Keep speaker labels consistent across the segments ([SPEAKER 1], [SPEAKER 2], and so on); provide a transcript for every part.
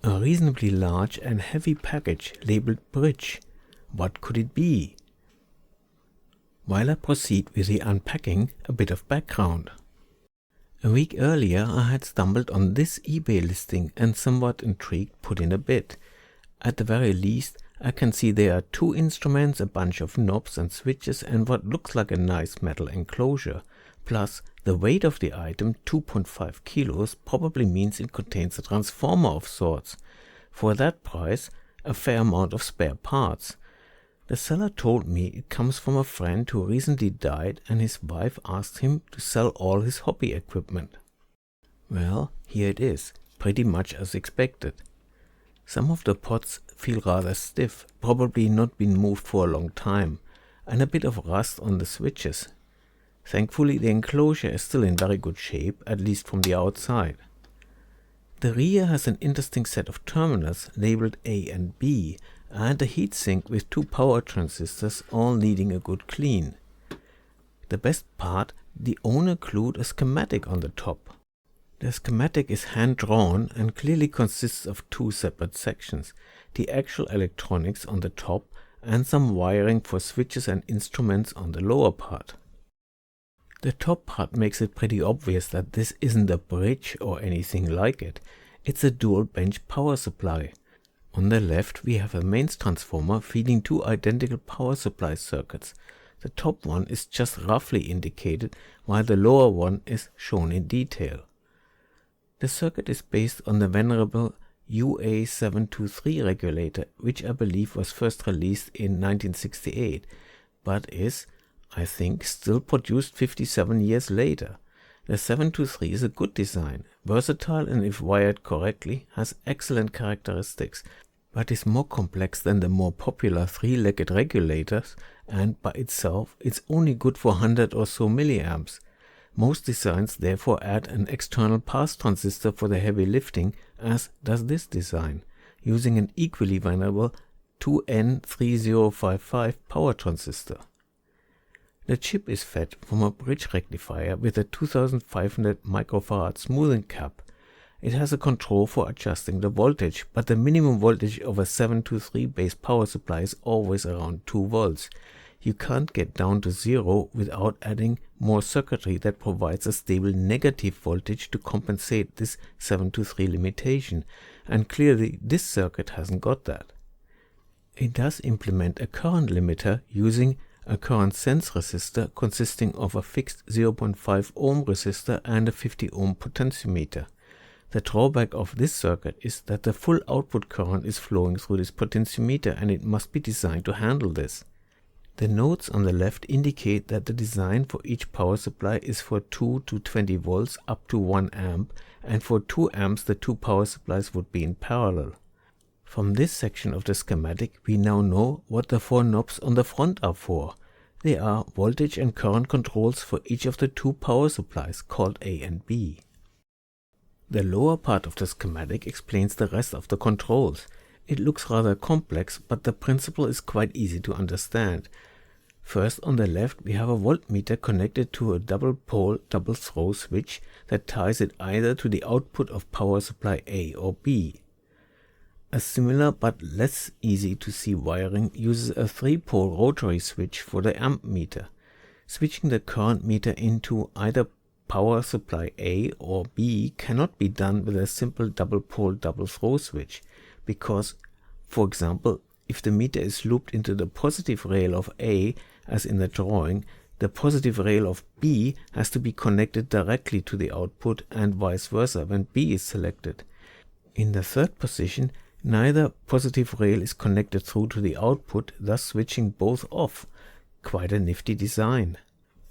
[SPEAKER 1] A reasonably large and heavy package labeled bridge. What could it be? While I proceed with the unpacking, a bit of background. A week earlier I had stumbled on this eBay listing and somewhat intrigued put in a bid. At the very least, I can see there are 2 instruments, a bunch of knobs and switches and what looks like a nice metal enclosure. Plus, the weight of the item, 2.5 kilos, probably means it contains a transformer of sorts. For that price, a fair amount of spare parts. The seller told me it comes from a friend who recently died and his wife asked him to sell all his hobby equipment. Well, here it is, pretty much as expected. Some of the pots feel rather stiff, probably not been moved for a long time, and a bit of rust on the switches. Thankfully the enclosure is still in very good shape, at least from the outside. The rear has an interesting set of terminals labeled A and B, and a heatsink with 2 power transistors all needing a good clean. The best part, the owner glued a schematic on the top. The schematic is hand-drawn and clearly consists of 2 separate sections, the actual electronics on the top and some wiring for switches and instruments on the lower part. The top part makes it pretty obvious that this isn't a bridge or anything like it. It's a dual bench power supply. On the left we have a mains transformer feeding 2 identical power supply circuits. The top one is just roughly indicated while the lower one is shown in detail. The circuit is based on the venerable UA723 regulator, which I believe was first released in 1968, but is, I think, still produced 57 years later. The 723 is a good design, versatile and if wired correctly has excellent characteristics, but is more complex than the more popular 3-legged regulators and by itself it's only good for 100 or so milliamps. Most designs therefore add an external pass transistor for the heavy lifting, as does this design, using an equally venerable 2N3055 power transistor. The chip is fed from a bridge rectifier with a 2500 microfarad smoothing cap. It has a control for adjusting the voltage, but the minimum voltage of a 723 base power supply is always around 2 volts. You can't get down to 0 without adding more circuitry that provides a stable negative voltage to compensate this 723 limitation, and clearly this circuit hasn't got that. It does implement a current limiter using a current sense resistor consisting of a fixed 0.5 ohm resistor and a 50 ohm potentiometer. The drawback of this circuit is that the full output current is flowing through this potentiometer and it must be designed to handle this. The notes on the left indicate that the design for each power supply is for 2 to 20 volts up to 1 amp, and for 2 amps the 2 power supplies would be in parallel. From this section of the schematic we now know what the 4 knobs on the front are for. They are voltage and current controls for each of the 2 power supplies called A and B. The lower part of the schematic explains the rest of the controls. It looks rather complex, but the principle is quite easy to understand. First, on the left we have a voltmeter connected to a double-pole double-throw switch that ties it either to the output of power supply A or B. A similar but less easy to see wiring uses a 3-pole rotary switch for the amp meter. Switching the current meter into either power supply A or B cannot be done with a simple double-pole double-throw switch, because, for example, if the meter is looped into the positive rail of A, as in the drawing, the positive rail of B has to be connected directly to the output and vice versa when B is selected. In the third position, neither positive rail is connected through to the output, thus switching both off. Quite a nifty design.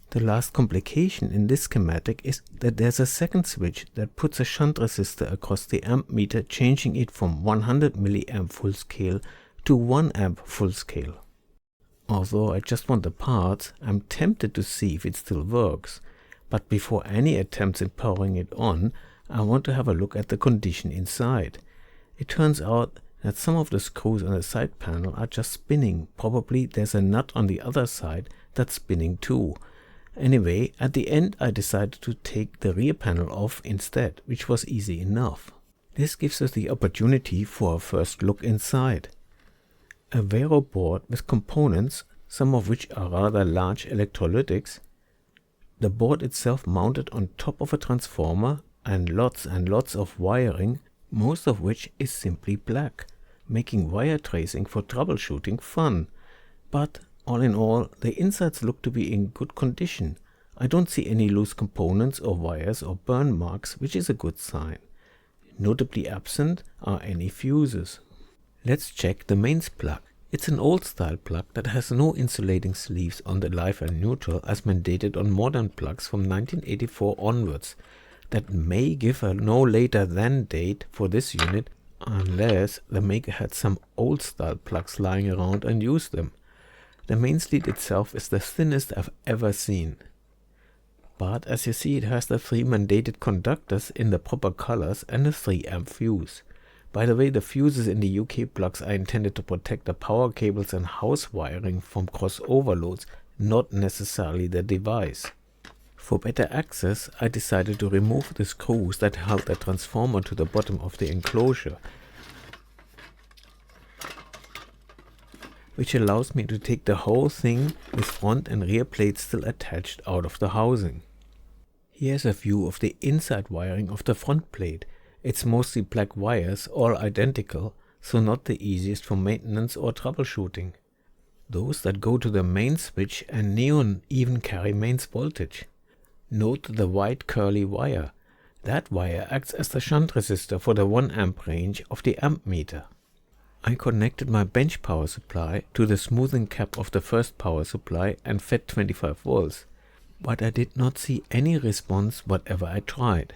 [SPEAKER 1] The last complication in this schematic is that there's a second switch that puts a shunt resistor across the amp meter, changing it from 100 mA full scale to 1 amp full scale. Although I just want the parts, I'm tempted to see if it still works. But before any attempts in powering it on, I want to have a look at the condition inside. It turns out that some of the screws on the side panel are just spinning. Probably there's a nut on the other side that's spinning too. Anyway, at the end I decided to take the rear panel off instead, which was easy enough. This gives us the opportunity for a first look inside. A Vero board with components, some of which are rather large electrolytics. The board itself mounted on top of a transformer and lots of wiring, most of which is simply black, making wire tracing for troubleshooting fun. But all in all, the insides look to be in good condition. I don't see any loose components or wires or burn marks, which is a good sign. Notably absent are any fuses. Let's check the mains plug. It's an old style plug that has no insulating sleeves on the live and neutral as mandated on modern plugs from 1984 onwards. That may give a no later than date for this unit, unless the maker had some old style plugs lying around and used them. The mains lead itself is the thinnest I've ever seen. But as you see, it has the 3 mandated conductors in the proper colors and a 3 amp fuse. By the way, the fuses in the UK plugs are intended to protect the power cables and house wiring from cross overloads, not necessarily the device. For better access, I decided to remove the screws that held the transformer to the bottom of the enclosure, which allows me to take the whole thing with front and rear plates still attached out of the housing. Here's a view of the inside wiring of the front plate. It's mostly black wires, all identical, so not the easiest for maintenance or troubleshooting. Those that go to the main switch and neon even carry mains voltage. Note the white curly wire. That wire acts as the shunt resistor for the 1 amp range of the amp meter. I connected my bench power supply to the smoothing cap of the first power supply and fed 25 volts, but I did not see any response whatever I tried.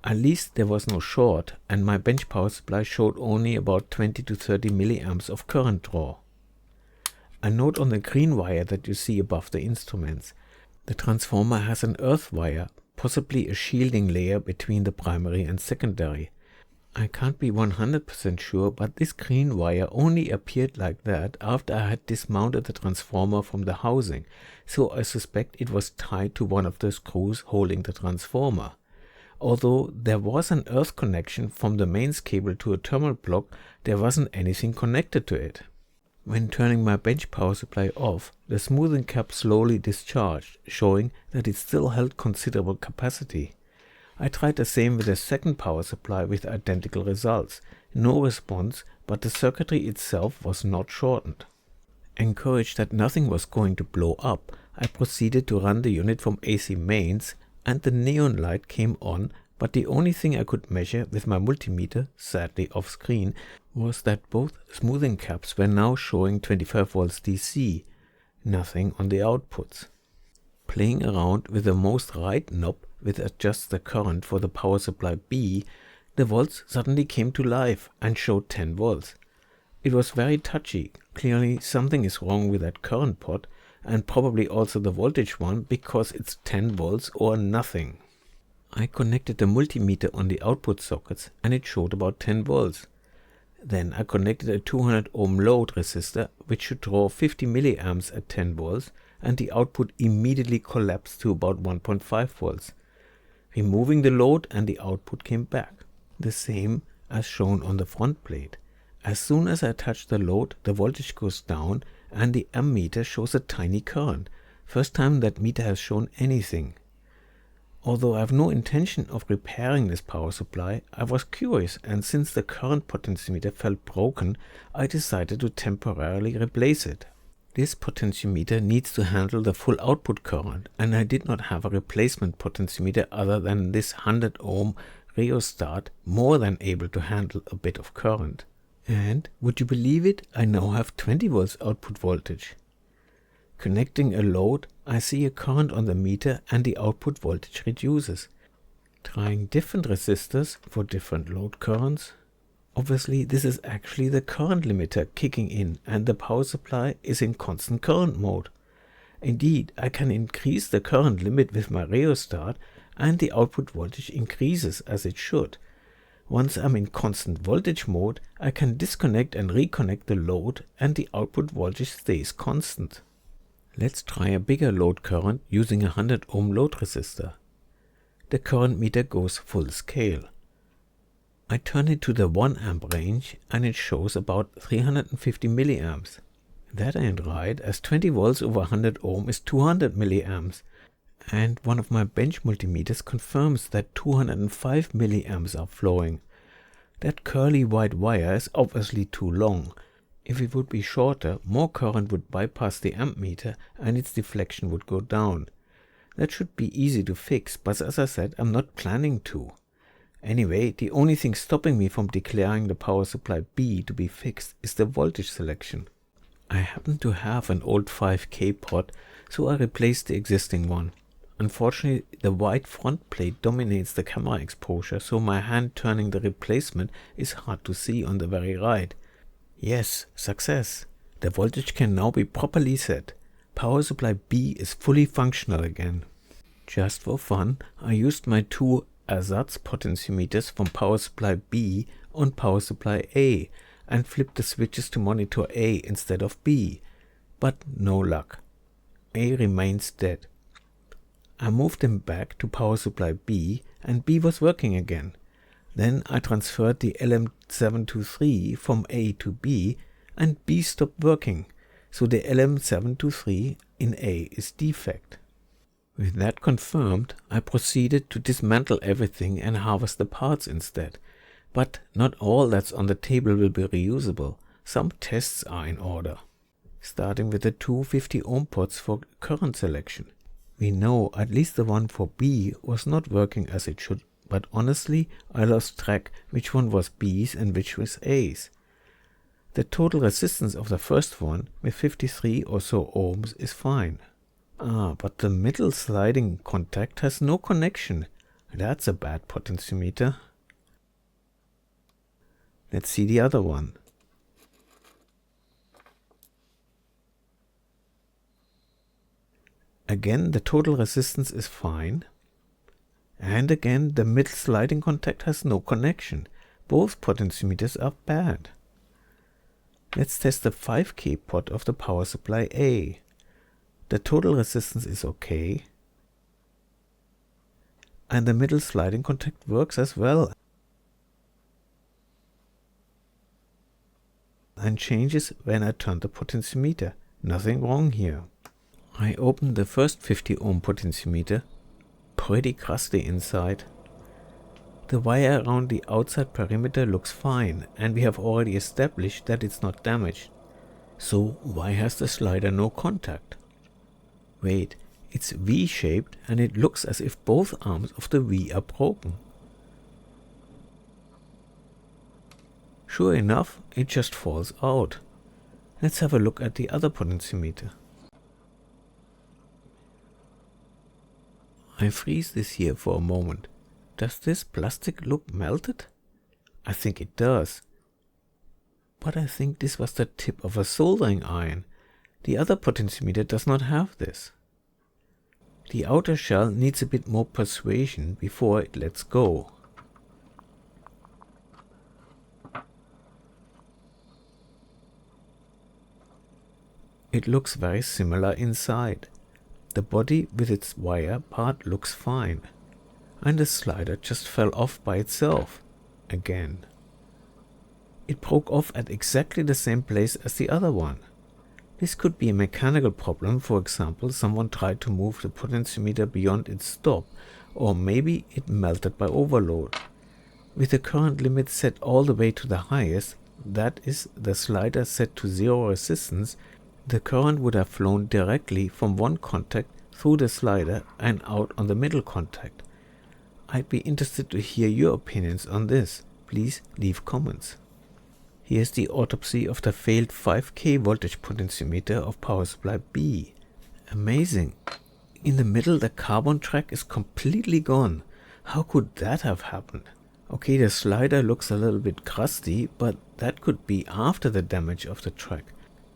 [SPEAKER 1] At least there was no short, and my bench power supply showed only about 20 to 30 milliamps of current draw. A note on the green wire that you see above the instruments. The transformer has an earth wire, possibly a shielding layer between the primary and secondary. I can't be 100% sure, but this green wire only appeared like that after I had dismounted the transformer from the housing, so I suspect it was tied to one of the screws holding the transformer. Although there was an earth connection from the mains cable to a thermal block, there wasn't anything connected to it. When turning my bench power supply off, the smoothing cap slowly discharged, showing that it still held considerable capacity. I tried the same with the second power supply with identical results. No response, but the circuitry itself was not shortened. Encouraged that nothing was going to blow up, I proceeded to run the unit from AC mains, and the neon light came on, but the only thing I could measure with my multimeter, sadly off screen, was that both smoothing caps were now showing 25 volts DC, nothing on the outputs. Playing around with the most right knob which adjusts the current for the power supply B, the volts suddenly came to life and showed 10 volts. It was very touchy. Clearly something is wrong with that current pot, and probably also the voltage one, because it's 10 volts or nothing. I connected the multimeter on the output sockets and it showed about 10 volts. Then I connected a 200 ohm load resistor which should draw 50 milliamps at 10 volts, and the output immediately collapsed to about 1.5 volts. Removing the load and the output came back, the same as shown on the front plate. As soon as I touch the load, the voltage goes down and the ammeter shows a tiny current. First time that meter has shown anything. Although I have no intention of repairing this power supply, I was curious, and since the current potentiometer felt broken, I decided to temporarily replace it. This potentiometer needs to handle the full output current, and I did not have a replacement potentiometer other than this 100 ohm rheostat, more than able to handle a bit of current. And, would you believe it, I now have 20 volts output voltage. Connecting a load, I see a current on the meter and the output voltage reduces. Trying different resistors for different load currents. Obviously this is actually the current limiter kicking in, and the power supply is in constant current mode. Indeed, I can increase the current limit with my rheostat and the output voltage increases as it should. Once I'm in constant voltage mode, I can disconnect and reconnect the load and the output voltage stays constant. Let's try a bigger load current using a 100 ohm load resistor. The current meter goes full scale. I turn it to the 1 amp range and it shows about 350 milliamps. That ain't right, as 20 volts over 100 ohm is 200 milliamps. And one of my bench multimeters confirms that 205 milliamps are flowing. That curly white wire is obviously too long. If it would be shorter, more current would bypass the amp meter and its deflection would go down. That should be easy to fix, but as I said, I'm not planning to. Anyway, the only thing stopping me from declaring the power supply B to be fixed is the voltage selection. I happen to have an old 5K pot, so I replaced the existing one. Unfortunately, the white front plate dominates the camera exposure, so my hand turning the replacement is hard to see on the very right. Yes, success! The voltage can now be properly set. Power supply B is fully functional again. Just for fun, I used my two ersatz potentiometers from power supply B on power supply A and flipped the switches to monitor A instead of B. But no luck. A remains dead. I moved them back to power supply B and B was working again. Then I transferred the LM723 from A to B and B stopped working, so the LM723 in A is defect. With that confirmed, I proceeded to dismantle everything and harvest the parts instead. But not all that's on the table will be reusable. Some tests are in order. Starting with the two 50 ohm pots for current selection. We know at least the one for B was not working as it should, but honestly I lost track which one was B's and which was A's. The total resistance of the first one with 53 or so ohms is fine. But the middle sliding contact has no connection. That's a bad potentiometer. Let's see the other one. Again, the total resistance is fine. And again, the middle sliding contact has no connection. Both potentiometers are bad. Let's test the 5K pot of the power supply A. The total resistance is okay. And the middle sliding contact works as well. And changes when I turn the potentiometer. Nothing wrong here. I opened the first 50 ohm potentiometer. Pretty crusty inside. The wire around the outside perimeter looks fine and we have already established that it's not damaged. So why has the slider no contact? Wait, it's V-shaped and it looks as if both arms of the V are broken. Sure enough, it just falls out. Let's have a look at the other potentiometer. I freeze this here for a moment. Does this plastic look melted? I think it does. But I think this was the tip of a soldering iron. The other potentiometer does not have this. The outer shell needs a bit more persuasion before it lets go. It looks very similar inside. The body with its wire part looks fine. And the slider just fell off by itself. Again. It broke off at exactly the same place as the other one. This could be a mechanical problem, for example, someone tried to move the potentiometer beyond its stop, or maybe it melted by overload. With the current limit set all the way to the highest, that is the slider set to zero resistance, the current would have flown directly from one contact through the slider and out on the middle contact. I'd be interested to hear your opinions on this. Please leave comments. Here's the autopsy of the failed 5K voltage potentiometer of power supply B. Amazing. In the middle the carbon track is completely gone. How could that have happened? Okay, the slider looks a little bit crusty, but that could be after the damage of the track.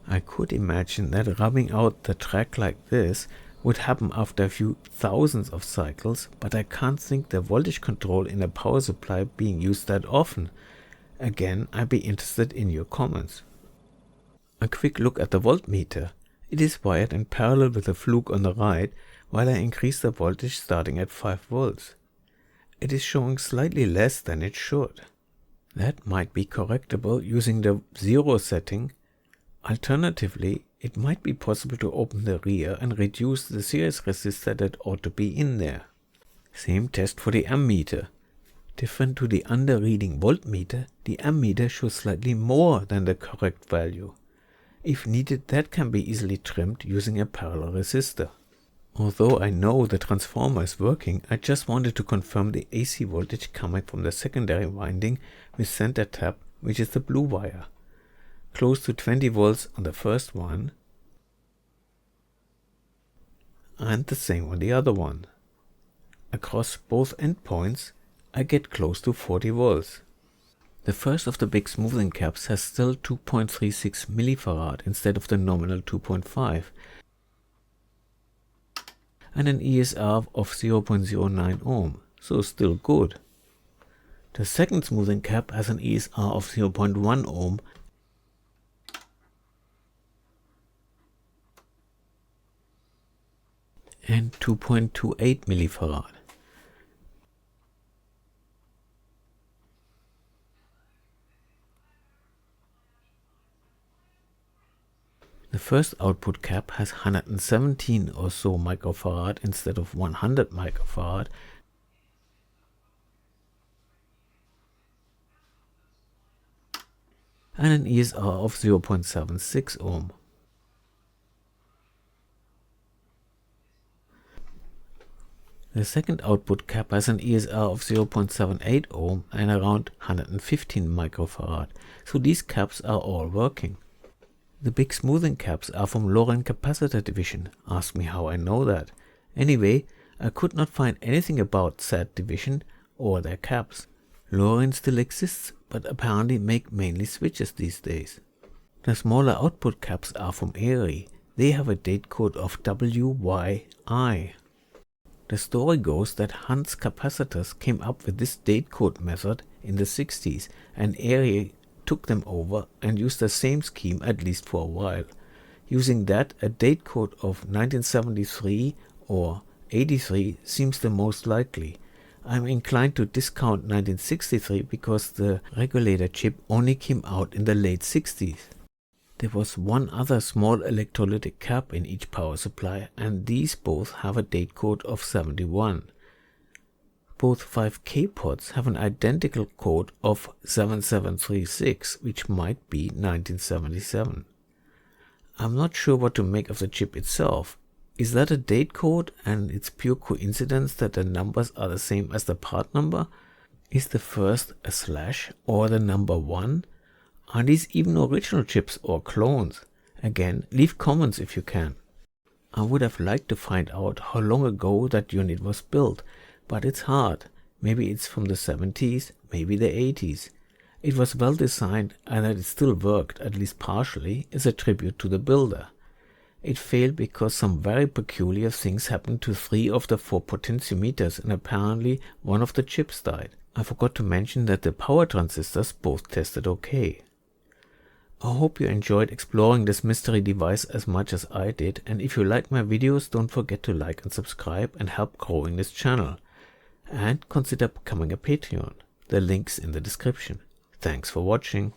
[SPEAKER 1] I could imagine that rubbing out the track like this would happen after a few thousands of cycles, but I can't think the voltage control in a power supply being used that often. Again, I'd be interested in your comments. A quick look at the voltmeter. It is wired in parallel with the fluke on the right, while I increase the voltage starting at 5 volts. It is showing slightly less than it should. That might be correctable using the 0 setting. Alternatively, it might be possible to open the rear and reduce the series resistor that ought to be in there. Same test for the ammeter. Different to the under-reading voltmeter, the ammeter shows slightly more than the correct value. If needed, that can be easily trimmed using a parallel resistor. Although I know the transformer is working, I just wanted to confirm the AC voltage coming from the secondary winding with center tap, which is the blue wire. Close to 20 volts on the first one, and the same on the other one. Across both endpoints, I get close to 40 volts. The first of the big smoothing caps has still 2.36 millifarad instead of the nominal 2.5, and an ESR of 0.09 ohm, so still good. The second smoothing cap has an ESR of 0.1 ohm and 2.28 millifarad. The first output cap has 117 or so microfarad instead of 100 microfarad, and an ESR of 0.76 ohm. The second output cap has an ESR of 0.78 ohm and around 115 microfarad, so these caps are all working. The big smoothing caps are from Lorentz capacitor division. Ask me how I know that. Anyway, I could not find anything about said division or their caps. Lorentz still exists, but apparently make mainly switches these days. The smaller output caps are from Erie. They have a date code of WYI. The story goes that Hunt's capacitors came up with this date code method in the 60s, and Erie took them over and used the same scheme at least for a while. Using that, a date code of 1973 or 83 seems the most likely. I'm inclined to discount 1963 because the regulator chip only came out in the late 60s. There was one other small electrolytic cap in each power supply, and these both have a date code of 71. Both 5K pods have an identical code of 7736, which might be 1977. I'm not sure what to make of the chip itself. Is that a date code and it's pure coincidence that the numbers are the same as the part number? Is the first a slash or the number 1? Are these even original chips or clones? Again, leave comments if you can. I would have liked to find out how long ago that unit was built, but it's hard. Maybe it's from the 70s, maybe the 80s. It was well designed, and that it still worked, at least partially, is a tribute to the builder. It failed because some very peculiar things happened to 3 of the 4 potentiometers, and apparently one of the chips died. I forgot to mention that the power transistors both tested okay. I hope you enjoyed exploring this mystery device as much as I did, and if you like my videos, don't forget to like and subscribe and help growing this channel. And consider becoming a Patreon. The link's in the description. Thanks for watching.